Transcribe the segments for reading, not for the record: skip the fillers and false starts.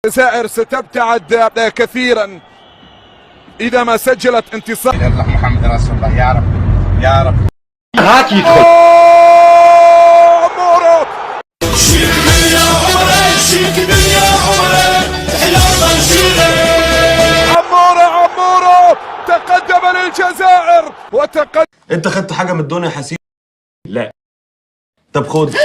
الجزائر ستبتعد كثيرا إذا ما سجلت انتصار. محمد رسول الله يا رب يا رب. هات يدخل. عمورة شيك يا عمري شيك يا عمري حياة شيك. عمورة تقدم للجزائر وتقدم. انت خدت حاجه من الدنيا يا حسين؟ لا. طب خد.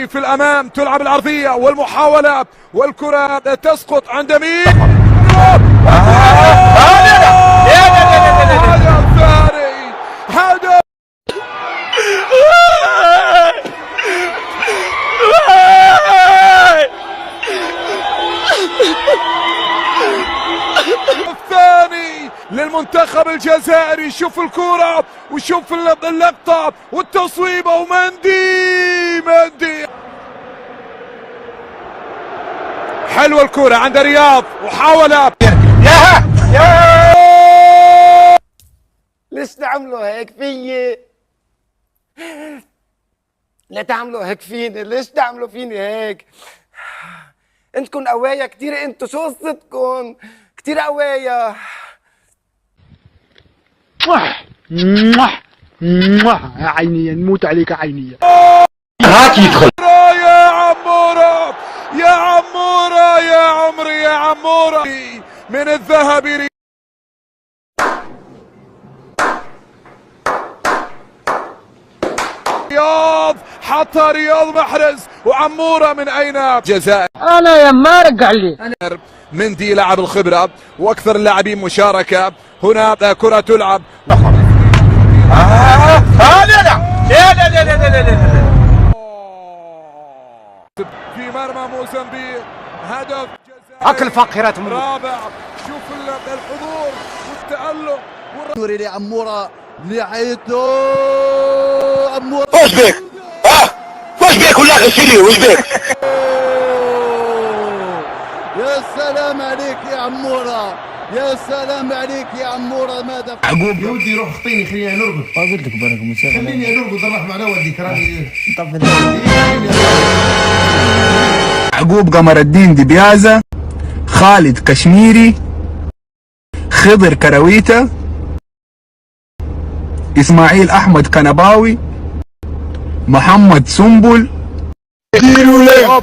في الأمام تلعب العرضية والمحاولة والكرة تسقط عند مين؟ هدف ثاني هدف الثاني للمنتخب الجزائري. شوف الكرة وشوف اللقطة والتصويبة ومندي حلوة الكرة عند رياض وحاولها. ليش تعملوا هيك فيي؟ لا تعملوا هيك فيني، ليش تعملوا فيني هيك؟ انتكن قوايا كتير، انتو شو قصتكن؟ كتير قوايا. يا عيني نموت عليك يا عيني. هات يدخل. يا عمورة يا عمورة يا عمري يا عمورة من الذهب. رياض حطها رياض محرز وعمورة من أين؟ جزائر. انا يا ما رجع لي. مندي لاعب الخبرة واكثر اللاعبين مشاركة. هنا كرة تلعب. في مرمى موزمبيق. هدف جزائر اكل فقرات رابع. شوف الحضور والتألق دوري لعمورة لعيته عمورة. وش بيك؟ وش بيك ولا غسيلي وش بيك؟ يا سلام عليك يا عمورة، يا سلام عليك يا عمورة. ماذا عقوب يا ودي روح اخطيني خليني نرقد. قلت لك بارك مسافر. خليني نرقد راح مع وديك راني. عقوب قمر الدين دبيازة، خالد كشميري، خضر كرويته، اسماعيل احمد كنباوي، محمد سنبل. ديروا له